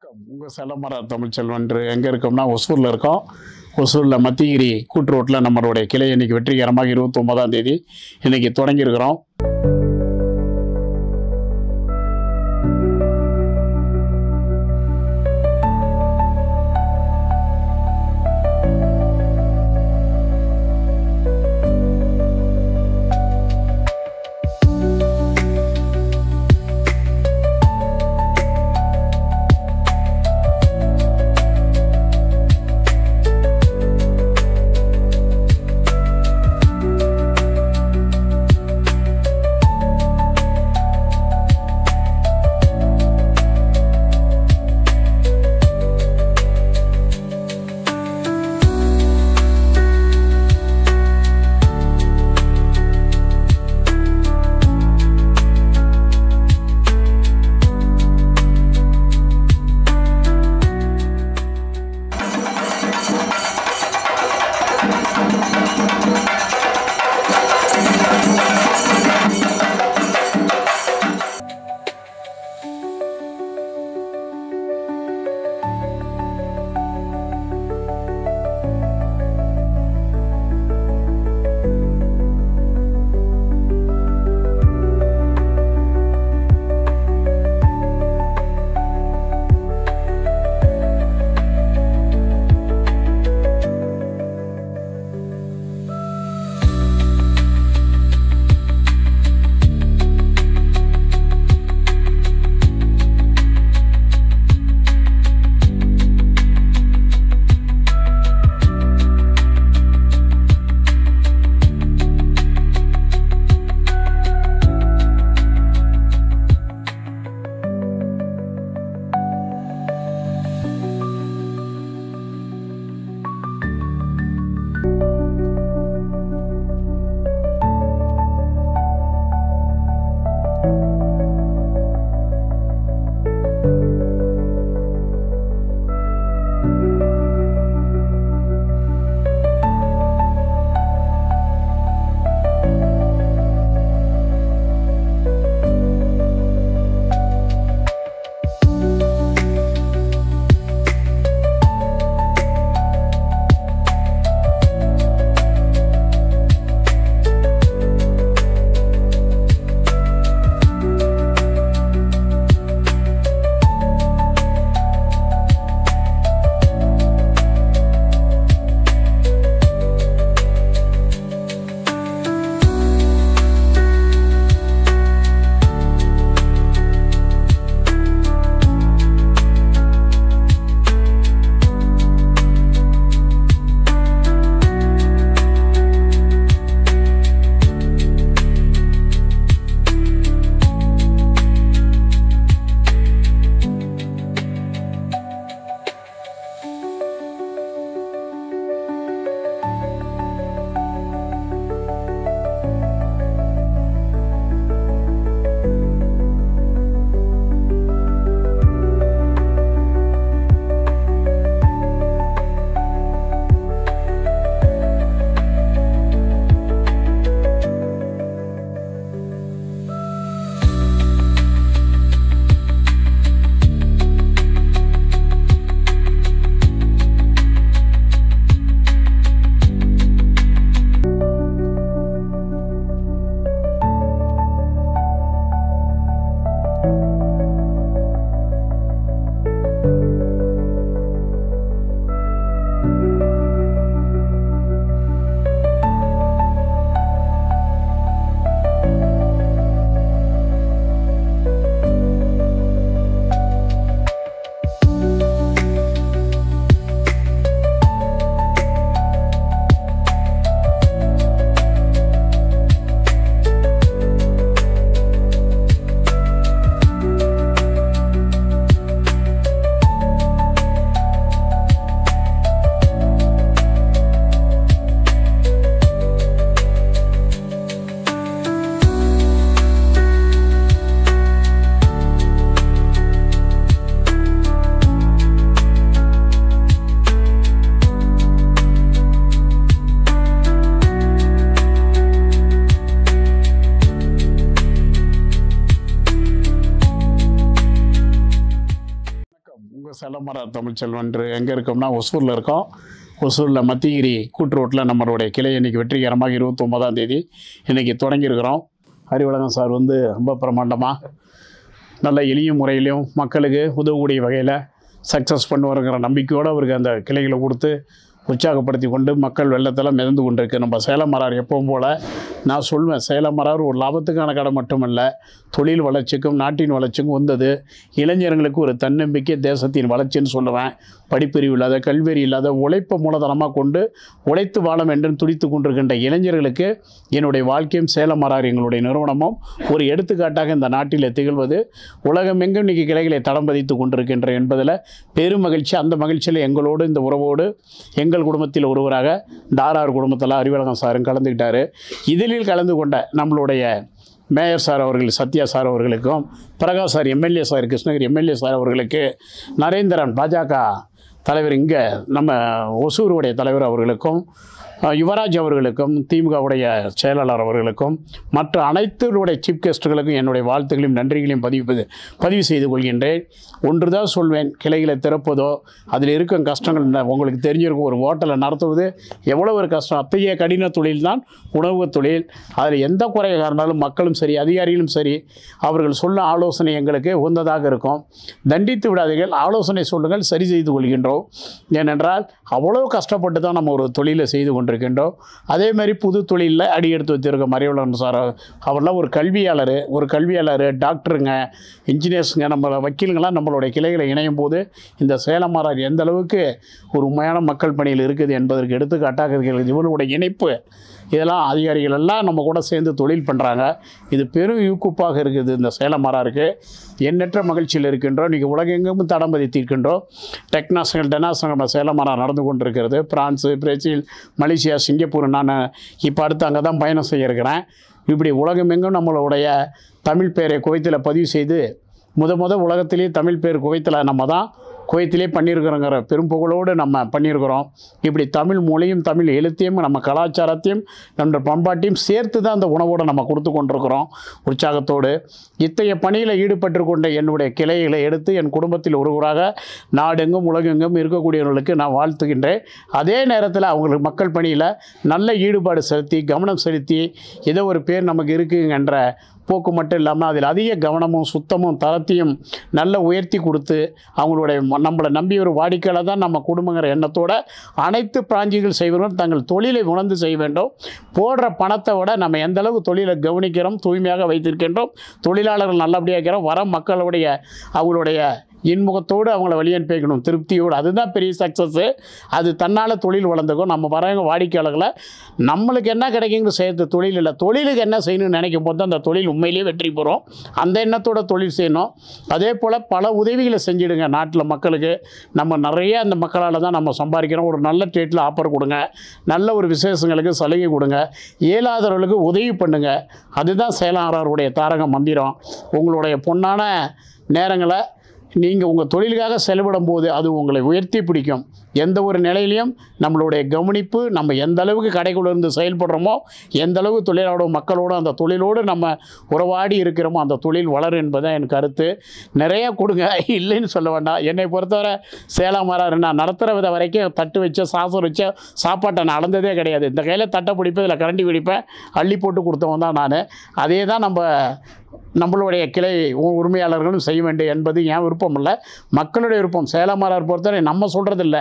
வணக்கம். உங்கள் செல்லமர தமிழ்ச்செல்வன் எங்கே இருக்கோம்னா ஒசூரில் இருக்கோம். ஒசூரில் மத்திகிரி கூட்டு ரோட்டில் நம்மளுடைய கிளை இன்னைக்கு வெற்றிகரமாக 29ஆம் தேதி இன்னைக்கு தொடங்கியிருக்கிறோம். உங்கள் செல்லமரா தமிழ்ச்செல்வன் எங்கே இருக்கோம்னா ஒசூரில் இருக்கோம். ஒசூரில் மத்திகிரி கூட்டுரோட்டில் நம்மளுடைய கிளை இன்றைக்கி வெற்றிகரமாக 29ஆம் தேதி இன்றைக்கி தொடங்கியிருக்கிறோம். அறிவழகன் சார் வந்து ரொம்ப பிரமாண்டமாக நல்ல எளிய முறையிலையும் மக்களுக்கு உதவக்கூடிய வகையில் சக்ஸஸ் பண்ணுவாருங்கிற நம்பிக்கையோடு அவருக்கு அந்த கிளைகளை கொடுத்து உற்சாகப்படுத்தி கொண்டு மக்கள் வெள்ளத்தில் மிதந்து கொண்டிருக்கு. நம்ம சேலமரார் எப்பவும் போல் நான் சொல்வேன், சேலமரார் ஒரு லாபத்துக்கான கடை மட்டுமல்ல, தொழில் வளர்ச்சிக்கும் நாட்டின் வளர்ச்சிக்கும் வந்தது. இளைஞர்களுக்கு ஒரு தன்னம்பிக்கை, தேசத்தின் வளர்ச்சின்னு சொல்லுவேன். படிப்பறிவு இல்லாத, கல்வியறி இல்லாத, உழைப்பை மூலதனமாக கொண்டு உழைத்து வாழ வேண்டும் துடித்து கொண்டிருக்கின்ற இளைஞர்களுக்கு என்னுடைய வாழ்க்கையும் சேலமரார் எங்களுடைய நிறுவனமும் ஒரு எடுத்துக்காட்டாக இந்த நாட்டில் திகழ்வது. உலகமெங்கும் இன்றைக்கி கிளைகளை தடம் பதித்து கொண்டிருக்கின்ற என்பதில் பெரும் மகிழ்ச்சி. அந்த மகிழ்ச்சியில் எங்களோடு இந்த உறவோடு எங்கள் குடும்பத்தில் ஒருவராக தாரார் குடும்பத்தில் அறிவழகன் சாரும் கலந்துக்கிட்டார். இதில் கலந்து கொண்ட நம்மளுடைய மேயர் சார் அவர்கள், சத்யா சார் அவர்களுக்கும், Prakash sir MLA sir, Krishnagiri MLA sir அவர்களுக்கு, நரேந்திரன் பாஜக தலைவர் இங்கே நம்ம ஒசூருடைய தலைவர் அவர்களுக்கும், யுவராஜ் அவர்களுக்கும், திமுகவுடைய செயலாளர் அவர்களுக்கும், மற்ற அனைத்துடைய சீஃப் கெஸ்ட்டுகளுக்கும் என்னுடைய வாழ்த்துக்களையும் நன்றிகளையும் பதிவு செய்து கொள்கின்றேன். ஒன்று தான் சொல்வேன், கிளைகளை திறப்பதோ அதில் இருக்கும் கஷ்டங்கள் உங்களுக்கு தெரிஞ்சிருக்கும். ஒரு ஹோட்டலை நடத்துவது எவ்வளோ ஒரு கஷ்டம். அத்தகைய கடின தொழில் தான் உணவு தொழில். அதில் எந்த குறையாக இருந்தாலும் மக்களும் சரி, அதிகாரிகளும் சரி, அவர்கள் சொல்ல ஆலோசனை எங்களுக்கு உகந்ததாக இருக்கும். தண்டித்து விடாதீர்கள், ஆலோசனை சொல்லுங்கள், சரி செய்து கொள்கின்றோம். ஏனென்றால் அவ்வளோ கஷ்டப்பட்டு தான் நம்ம ஒரு தொழிலை செய்து கொண்டிருக்கின்றோம். அதே மாதிரி புது தொழிலில் அடி எடுத்து வச்சுருக்க அறிவழகன் சார் அவர்லாம் ஒரு கல்வியாளர், டாக்டருங்க, இன்ஜினியர்ஸுங்க, நம்ம வக்கீலுங்களாம் நம்மளுடைய கிளைகளை இணையும் போது இந்த சேலமரார் எந்த அளவுக்கு ஒரு உண்மையான மக்கள் பணியில் இருக்குது என்பதற்கு எடுத்துக்காட்டாக இருக்கிறது. இவர்களுடைய இணைப்பு, இதெல்லாம் அதிகாரிகள் எல்லாம் நம்ம கூட சேர்ந்து தொழில் பண்ணுறாங்க. இது பெரும் ஊக்குப்பாக இருக்குது இந்த சேலமராருக்கு. எண்ணற்ற மகிழ்ச்சியில் இருக்கின்றோம். இன்றைக்கி உலகெங்கும் தடம் பதித்திருக்கின்றோம். டெனாஸ் நம்ம சேலமரார் நடந்து கொண்டிருக்கிறது. பிரான்ஸு, பிரேசில், மலேசியா, சிங்கப்பூர், நான் இப்போ அடுத்து அங்கே தான் பயணம் செய்ய இருக்கிறேன். இப்படி உலகமெங்கும் நம்மளுடைய தமிழ் பெயரை குவைத்தில் பதிவு செய்து முத உலகத்திலேயே தமிழ் பேர் குவைத்தில் நம்ம தான் குவைத்திலே பண்ணியிருக்கிறோங்கிற பெரும் புகழோடு நம்ம பண்ணியிருக்கிறோம். இப்படி தமிழ் மொழியும் தமிழ் எழுத்தையும் நம்ம கலாச்சாரத்தையும் நம்ம பண்பாட்டையும் சேர்த்து தான் அந்த உணவோடு நம்ம கொடுத்து கொண்டிருக்கிறோம் உற்சாகத்தோடு. இத்தகைய பணியில் ஈடுபட்டு கொண்ட என்னுடைய கிளைகளை எடுத்து என் குடும்பத்தில் ஒருவராக நாடெங்கும் உலகெங்கும் இருக்கக்கூடியவர்களுக்கு நான் வாழ்த்துகின்றேன். அதே நேரத்தில் அவங்களுக்கு மக்கள் பணியில் நல்ல ஈடுபாடு செலுத்தி, கவனம் செலுத்தி, ஏதோ ஒரு பேர் நமக்கு இருக்குங்கன்ற போக்கு மட்டும் இல்லாமல் அதில் அதிக கவனமும் சுத்தமும் தரத்தையும் நல்ல உயர்த்தி கொடுத்து அவங்களுடைய நம்மளை நம்பி ஒரு வாடிக்கையாளர் தான் நம்ம குடும்பங்கிற எண்ணத்தோடு அனைத்து பிராஞ்சிகள் செய்வர்களும் தங்கள் தொழிலை உணர்ந்து செய்ய வேண்டும். போடுற பணத்தை விட நம்ம எந்தளவு தொழிலை கவனிக்கிறோம், தூய்மையாக வைத்திருக்கின்றோம், தொழிலாளர்கள் நல்லபடியாக இருக்கிறோம், வர மக்களுடைய அவங்களுடைய இன்முகத்தோடு அவங்கள வெளியனுப்பிக்கணும் திருப்தியோடு. அதுதான் பெரிய சக்ஸஸ்ஸு. அது தன்னால் தொழில் வளர்ந்துக்கும். நம்ம வரவங்க வாடிக்கையாளர்களை நம்மளுக்கு என்ன கிடைக்குங்கிற சேர்த்து தொழில் இல்லை, தொழிலுக்கு என்ன செய்யணும்னு நினைக்கும் போது அந்த தொழில் உண்மையிலேயே வெற்றி பெறும். அந்த எண்ணத்தோட தொழில் செய்யணும். அதே போல் பல உதவிகளை செஞ்சிடுங்க நாட்டில் மக்களுக்கு. நம்ம நிறைய அந்த மக்களால் தான் நம்ம சம்பாதிக்கிறோம். ஒரு நல்ல டேட்டில் ஆஃபர் கொடுங்க, நல்ல ஒரு விசேஷங்களுக்கு சலுகை கொடுங்க, இயலாதவர்களுக்கு உதவி பண்ணுங்கள். அதுதான் சேலமராருடைய தாரக மந்திரம். உங்களுடைய பொன்னான நேரங்களை நீங்கள் உங்கள் தொழிலுக்காக செலவிடும் போது அது உங்களை உயர்த்தி பிடிக்கும். எந்த ஒரு நிலையிலையும் நம்மளுடைய கவனிப்பு, நம்ம எந்த அளவுக்கு கடைக்குள்ள இருந்து செயல்படுறோமோ, எந்த அளவு தொழிலோட மக்களோடு அந்த தொழிலோடு நம்ம உறவாடி இருக்கிறோமோ அந்த தொழில் வளரும் என்பதுதான் என் கருத்து. நிறையா கொடுங்க, இல்லைன்னு சொல்ல வேண்டாம். என்னை பொறுத்தவரை சேலமரார் நான் நடத்துகிற வித வரைக்கும் தட்டு வச்ச சாசம் வச்ச சாப்பாட்டை நான் அளந்ததே கிடையாது. இந்த கையில் தட்டை பிடிப்பேன், இதில் கரண்டி பிடிப்பேன், அள்ளி போட்டு கொடுத்தவன் தான் நான். அதே தான் நம்மளுடைய கிளை உரிமையாளர்களும் செய்ய வேண்டும் என்பது என் விருப்பம் இல்லை, மக்களுடைய விருப்பம். சேலமரார் பொறுத்தவரை நம்ம சொல்கிறதில்ல,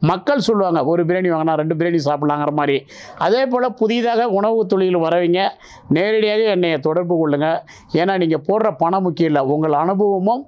மக்கள் சொல்லுவாங்க, ஒரு பிரியாணி வாங்கினா 2 பிரியாணி சாப்பிட்லாங்கிற மாதிரி. அதே போல் புதிதாக உணவு தொழில் வரவங்க நேரடியாக என்னை தொடர்பு கொள்ளுங்கள். ஏன்னா நீங்கள் போடுற பணம் முக்கியம் இல்லை, உங்கள் அனுபவமும்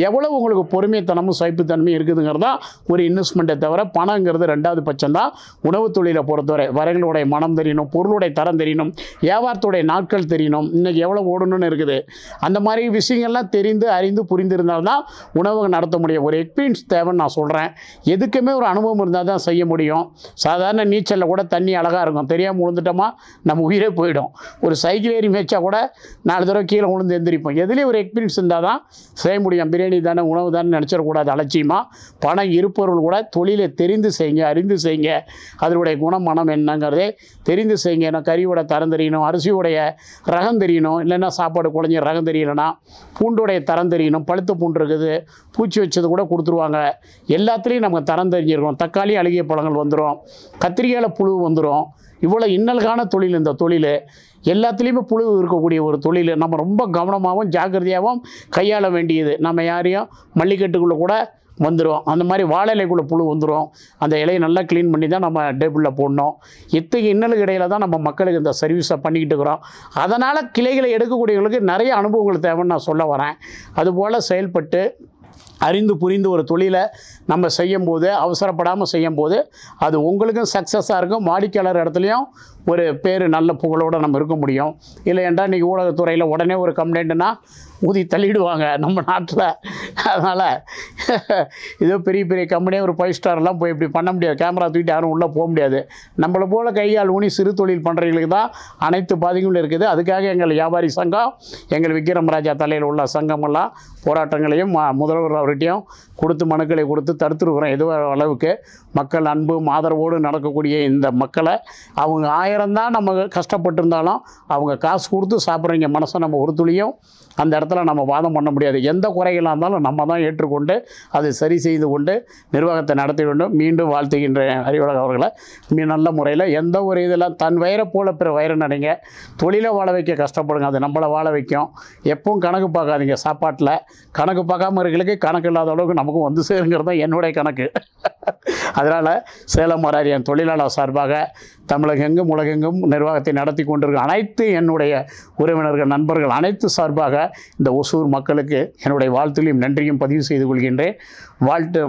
எவ்வளோ உங்களுக்கு பொறுமைத்தனமும் சைப்புத்தன்மையும் இருக்குதுங்கிறது தான் ஒரு இன்வெஸ்ட்மெண்ட்டை தவிர பணங்கிறது 2வது பட்சம் தான். உணவு தொழிலை பொறுத்தவரை வரைகளுடைய மனம் தெரியணும், பொருளுடைய தரம் தெரியணும், வியாபாரத்துடைய நாட்கள் தெரியணும், இன்றைக்கி எவ்வளோ ஓடணும்னு இருக்குது. அந்த மாதிரி விஷயங்கள்லாம் தெரிந்து அறிந்து புரிந்திருந்தால்தான் உணவகம் நடத்த முடியும். ஒரு எக்ஸ்பீரியன்ஸ் தேவைன்னு நான் சொல்கிறேன். எதுக்குமே ஒரு அனுபவம் இருந்தால் தான் செய்ய முடியும். சாதாரண நீச்சலில் கூட தண்ணி அழகாக இருக்கும், தெரியாமல் விழுந்துட்டோமா நம்ம உயிரே போயிடும். ஒரு சைக்கிள் ஏறி மேய்ச்சா கூட 4 தடவை கீழே விழுந்து எந்திரிப்போம். எதுலேயும் ஒரு எக்ஸ்பீரியன்ஸ் இருந்தால் தான் செய்ய முடியும். பிரியாணி தானே, உணவு தானே நினச்சிடக்கூடாது அலட்சியமாக. பணம் இருப்பவர்கள் கூட தொழிலை தெரிந்து செய்யுங்க, அறிந்து செய்யுங்க. அதனுடைய குணம் மனம் என்னங்கிறதே தெரிந்து செய்யுங்க. ஏன்னா கறியோட தரம் தெரியணும், அரிசியோடைய ரகம் தெரியணும், இல்லைன்னா சாப்பாடு குழஞ்சி ரகம் தெரியலைன்னா பூண்டோடைய தரம் தெரியணும். பழுத்த பூண்டு இருக்குது, பூச்சி வச்சது கூட கொடுத்துருவாங்க. எல்லாத்துலேயும் நம்ம தரம் தெரிஞ்சிருக்கோம். தக்காளி அழுகிய பழங்கள் வந்துடும், கத்திரிக்காயில் புழு வந்துடும். இவ்வளோ இன்னல்கான தொழில் இந்த தொழில். எல்லாத்துலேயுமே புழு இருக்கக்கூடிய ஒரு தொழில். நம்ம ரொம்ப கவனமாகவும் ஜாக்கிரதையாகவும் கையாள வேண்டியது. நம்ம யாரையும் மல்லிக்கட்டுக்குள்ளே கூட வந்துடும். அந்த மாதிரி வாழை இலைக்குள்ளே புழு வந்துடும். அந்த இலையை நல்லா க்ளீன் பண்ணி தான் நம்ம டேபிளில் போடணும். இத்தகைய இன்னலுக்கு இடையில தான் நம்ம மக்களுக்கு இந்த சர்வீஸை பண்ணிக்கிட்டு இருக்கிறோம். அதனால் கிளைகளை எடுக்கக்கூடியவங்களுக்கு நிறைய அனுபவங்கள் தேவைன்னு நான் சொல்ல வரேன். அதுபோல் செயல்பட்டு அறிந்து புரிந்து ஒரு தொழிலை நம்ம செய்யும்போது, அவசரப்படாமல் செய்யும்போது அது உங்களுக்கும் சக்ஸஸாக இருக்கும். வாடிக்கையாளர் இடத்துலையும் ஒரு பேர் நல்ல புகழோடு நம்ம இருக்க முடியும். இல்லையென்றால் இன்றைக்கி ஊடகத்துறையில் உடனே ஒரு கம்ப்ளைண்ட்டுனா ஊதி தள்ளிடுவாங்க நம்ம நாட்டில். அதனால் ஏதோ பெரிய பெரிய கம்பெனியாக ஒரு 5 ஸ்டார்லாம் போய் இப்படி பண்ண முடியாது. கேமரா தூக்கிட்டு யாரும் உள்ளே போக முடியாது. நம்மளை போல் கையால் ஊனி சிறு தொழில் பண்ணுறவங்களுக்கு தான் அனைத்து பாதிப்புகளும் இருக்குது. அதுக்காக எங்கள் வியாபாரி சங்கம், எங்கள் விக்ரம் ராஜா தலையில் உள்ள சங்கமெல்லாம் போராட்டங்களையும் முதல்வர் அவர்கிட்டையும் கொடுத்து மனுக்களை கொடுத்து தடுத்துருக்குறோம். ஏதோ அளவுக்கு மக்கள் அன்பும் ஆதரவோடு நடக்கக்கூடிய இந்த மக்களை, அவங்க 1000 தான் நம்ம கஷ்டப்பட்டிருந்தாலும் அவங்க காசு கொடுத்து சாப்பிட்றீங்க மனசை நம்ம ஒரு துளியும் அந்த இடத்துல நம்ம வாதம் பண்ண முடியாது. எந்த குறைகளாக இருந்தாலும் நம்ம தான் ஏற்றுக்கொண்டு அதை சரி செய்து கொண்டு நிர்வாகத்தை நடத்த வேண்டும். மீண்டும் வாழ்த்துகின்றேன் அறிவுலக அவர்களை. நல்ல முறையில் எந்த ஒரு இதெல்லாம் தன் வயிறை போல பிற வயிறு நினைங்க. தொழிலை வாழ வைக்க கஷ்டப்படுங்க, அது நம்மளை வாழ வைக்கும். எப்பவும் கணக்கு பார்க்காதீங்க. சாப்பாட்டில் கணக்கு பார்க்காம இருக்கிறதுக்கு கணக்கு இல்லாத அளவுக்கு நமக்கும் வந்து சேருங்கிறது தான் என்னுடைய கணக்கு. அதனால் சேலம் மராரியன் தொழிலாளர் சார்பாக தமிழகெங்கும் உலகெங்கும் நிர்வாகத்தை நடத்தி கொண்டிருக்க அனைத்து என்னுடைய உறவினர்கள், நண்பர்கள் அனைத்து சார்பாக இந்த ஒசூர் மக்களுக்கு என்னுடைய வாழ்த்துலையும் நன்றியும் பதிவு செய்து கொள்கின்றேன்.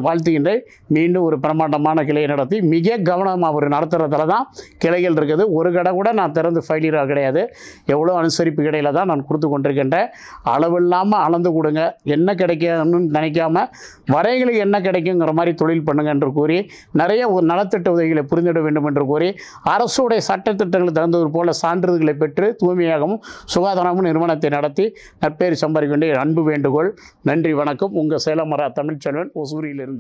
வாழ்த்துகின்றேன். மீண்டும் ஒரு பிரமாண்டமான கிளையை நடத்தி மிக கவனமாக அவர் நடத்துகிறதுல தான் கிளைகள் இருக்குது. ஒரு கடை கூட நான் திறந்து ஃபெயிலியராக கிடையாது. எவ்வளோ அனுசரிப்பு கடையில் தான் நான் கொடுத்து கொண்டிருக்கின்றேன். அளவில்லாமல் அளந்து கொடுங்க. என்ன கிடைக்கணும்னு நினைக்காம வரைகளுக்கு என்ன கிடைக்குங்கிற மாதிரி தொழில் பண்ணுங்க என்று கூறி, நிறைய ஒரு நலத்திட்ட உதவிகளை புரிந்திட வேண்டும் என்று கூறி, அரசுடைய சட்டத்திட்டங்கள் தகுந்தது போல சான்றிதழ்களை பெற்று தூய்மையாகவும் சுகாதாரமும் நிறுவனத்தை நடத்தி நற்பெயர் சம்பாதிக்க வேண்டிய அன்பு வேண்டுகோள். நன்றி, வணக்கம். உங்கள் சேலம் மரா தமிழ்ச்செல்வன், ஒசூரிலிருந்து.